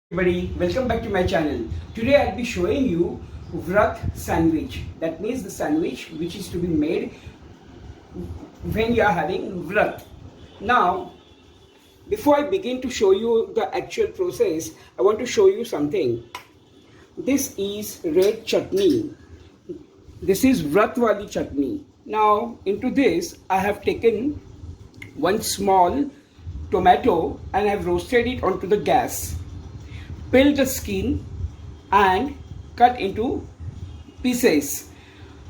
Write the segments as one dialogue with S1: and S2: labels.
S1: Everybody, welcome back to my channel. Today I'll be showing you Vrath Sandwich. That means the sandwich which is to be made when you are having Vrat. Now, before I begin to show you the actual process, I want to show you something. This is red chutney. This is VRATWALI chutney. Now, into this I have taken one small tomato and I have roasted it onto the gas. Peel the skin and cut into pieces.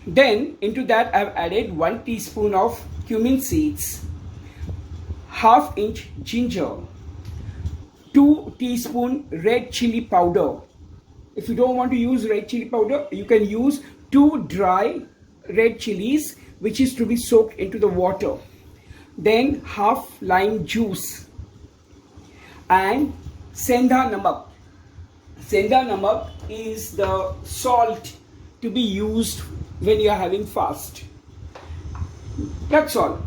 S1: Then into that I have added 1 teaspoon of cumin seeds, ½ inch ginger, 2 teaspoon red chilli powder. If you don't want to use red chilli powder, you can use 2 dry red chilies which is to be soaked into the water. Then half lime juice and Sendha namak. Sendha namak is the salt to be used when you are having fast. That's all.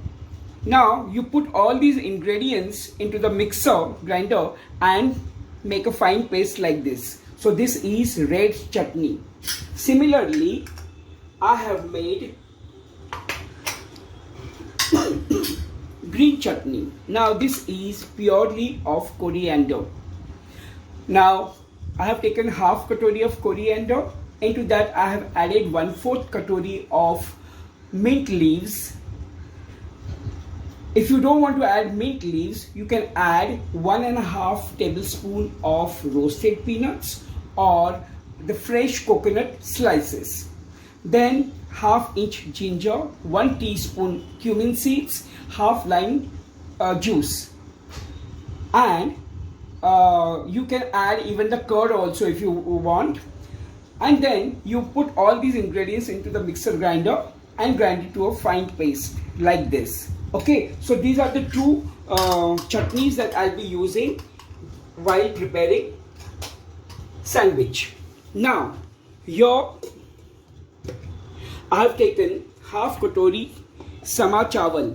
S1: Now you put all these ingredients into the mixer grinder and make a fine paste like this. So this is red chutney. Similarly, I have made green chutney. Now this is purely of coriander. Now I have taken half katori of coriander. Into that I have added 1/4 katori of mint leaves. If you don't want to add mint leaves, you can add 1.5 tablespoon of roasted peanuts or the fresh coconut slices. Then ½ inch ginger, 1 teaspoon cumin seeds, half lime juice, and you can add even the curd also if you want. And then you put all these ingredients into the mixer grinder and grind it to a fine paste like this. Okay, so these are the two chutneys that I'll be using while preparing sandwich. Now here I have taken ½ katori sama chawal.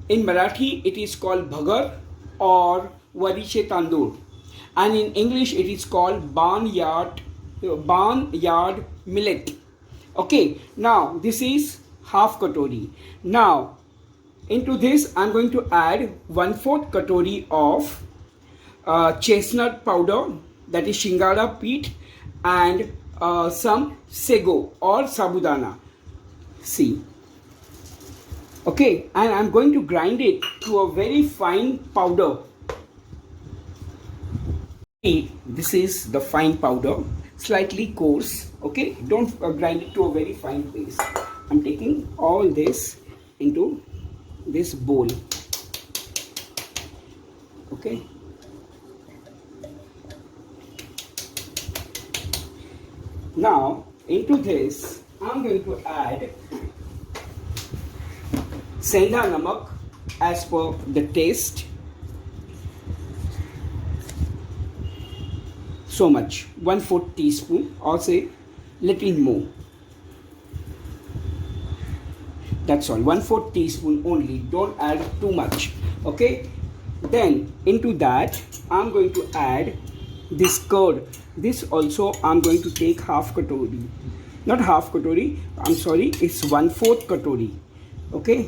S1: In Marathi it is called BHAGAR or wariche tandoor, and in English it is called barnyard millet. Okay, now this is ½ katori. Now into this I'm going to add 1/4 katori of chestnut powder, that is shingara peat, and some sego or sabudana. See, okay, and I'm going to grind it to a very fine powder. This is the fine powder, slightly coarse. Okay, don't grind it to a very fine paste. I'm taking all this into this bowl. Okay, now into this I'm going to add Sendha namak as per the taste. So much, 1/4 teaspoon, or say little more. That's all, 1/4 teaspoon only. Don't add too much. Okay. Then into that I'm going to add this curd. This also I'm going to take ½ katori. Not ½ katori. I'm sorry. It's 1/4 katori. Okay.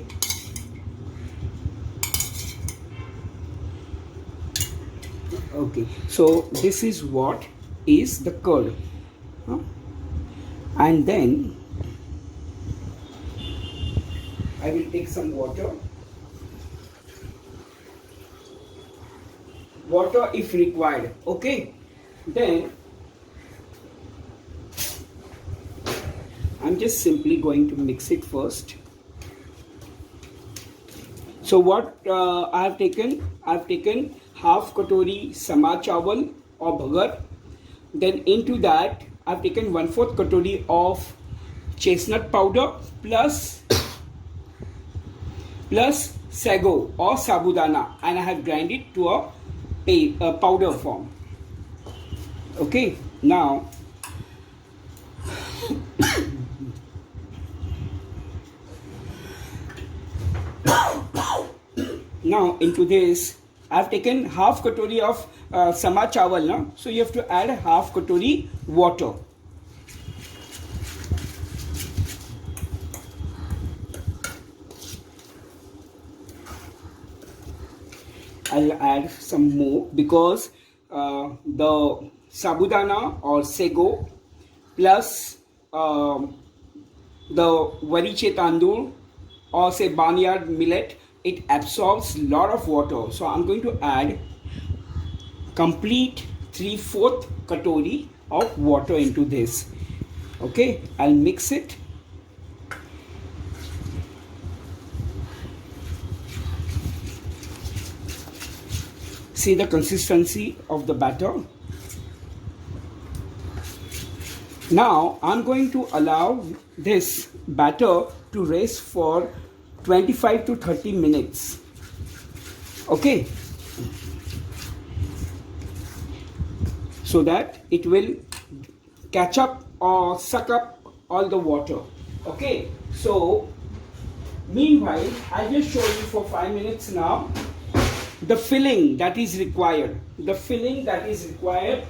S1: Okay, so this is what is the curd, and then I will take some water if required. Okay, then I'm just simply going to mix it first. So what I've taken ½ katori sama chawal or bhagar. Then into that I've taken 1/4 katori of chestnut powder plus sago or sabudana, and I have grind it to a powder form. Okay, now into this I've taken half katori of sama chawal, no? So you have to add half katori water. I'll add some more because the sabudana or sego plus the variche tandoor or say barnyard millet, it absorbs a lot of water. So I'm going to add complete 3/4 katori of water into this. Okay, I'll mix it. See the consistency of the batter. Now I'm going to allow this batter to rest for 25 to 30 minutes. Okay, so that it will catch up or suck up all the water. Okay, so meanwhile I'll just show you for 5 minutes now the filling that is required. The filling that is required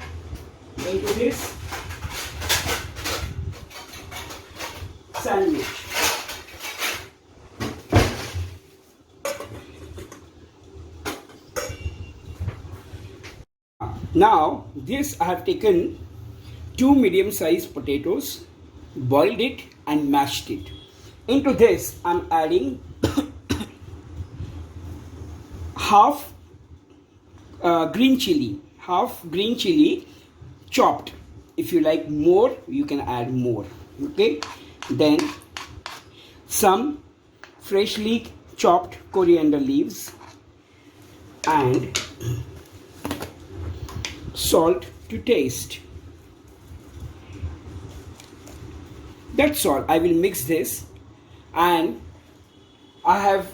S1: into this sandwich. Now this I have taken 2 medium-sized potatoes, boiled it and mashed it. Into this I'm adding half green chilli chopped. If you like more, you can add more. Okay, then some freshly chopped coriander leaves and salt to taste. That's all. I will mix this, and I have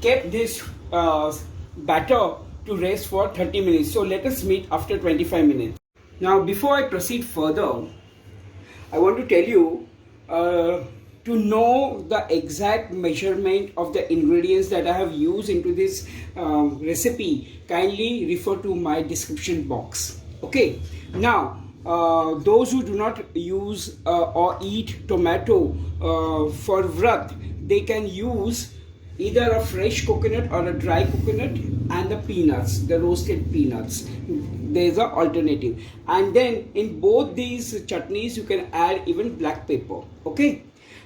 S1: kept this batter to rest for 30 minutes. So let us meet after 25 minutes. Now before I proceed further, I want to tell you to know the exact measurement of the ingredients that I have used into this recipe. Kindly refer to my description box. Okay, now those who do not use or eat tomato for vrat, they can use either a fresh coconut or a dry coconut and the peanuts, the roasted peanuts. There's an alternative. And then in both these chutneys you can add even black pepper. Okay,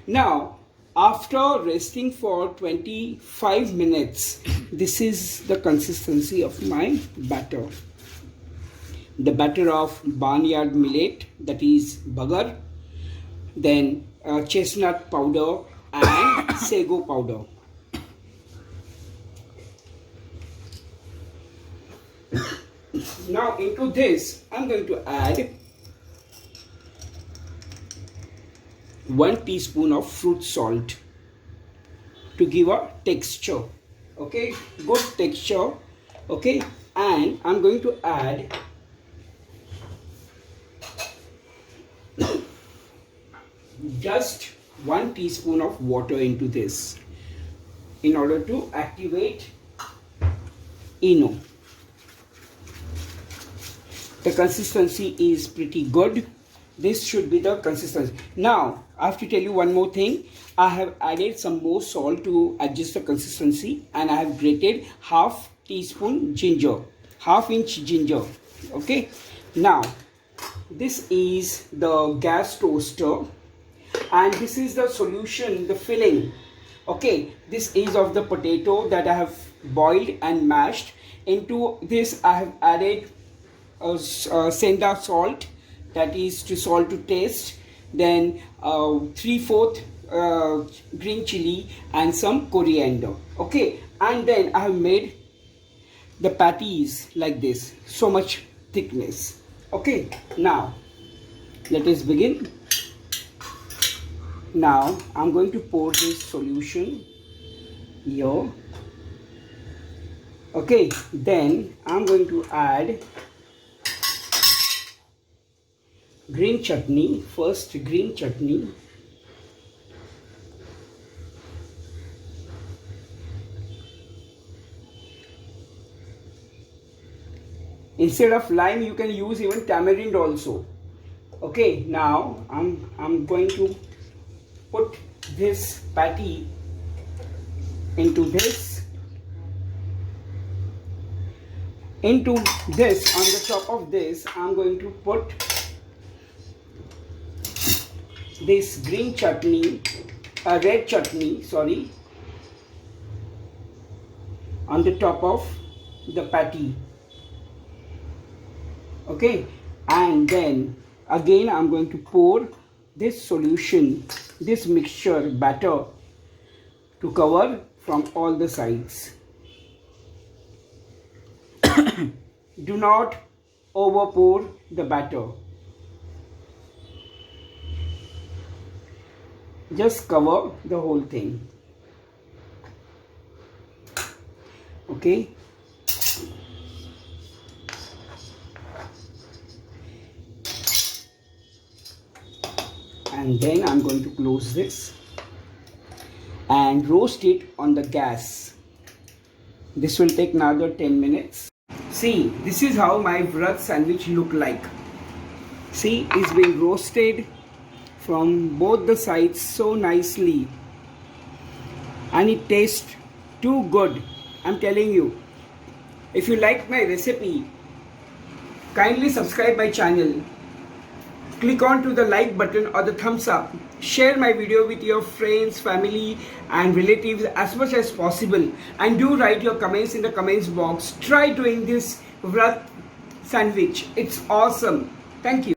S1: now after resting for 25 minutes, this is the consistency of my batter. The batter of barnyard millet, that is BHAGAR, then chestnut powder and sago powder. Now into this I'm going to add 1 teaspoon of fruit salt to give a texture. Okay, good texture. Okay, and I'm going to add just 1 teaspoon of water into this in order to activate ENO. The consistency is pretty good. This should be the consistency. Now I have to tell you one more thing. I have added some more salt to adjust the consistency, and I have grated half teaspoon ginger, half-inch ginger. Okay, now this is the gas toaster, and this is the solution, the filling. Okay, this is of the potato that I have boiled and mashed. Into this I have added Sendha salt, that is to salt to taste, then 3/4 green chilli and some coriander. Okay, and then I have made the patties like this, so much thickness. Okay, now let us begin. Now I'm going to pour this solution here. Okay, then I'm going to add green chutney, first green chutney, Instead of lime, you can use even tamarind also. Okay, now I'm going to put this patty into this. On the top of this, I'm going to put this green chutney, red chutney, sorry, on the top of the patty. Okay, and then again I'm going to pour this solution, this mixture batter, to cover from all the sides. Do not over pour the batter. Just cover the whole thing. Okay. And then I'm going to close this and roast it on the gas. This will take another 10 minutes. See, this is how my Vrat sandwich look like. See, it's been roasted from both the sides so nicely, and it tastes too good. I'm telling you. If you like my recipe, kindly subscribe my channel. Click on to the like button or the thumbs up. Share my video with your friends, family and relatives as much as possible. And do write your comments in the comments box. Try doing this Vrat sandwich. It's awesome. Thank you.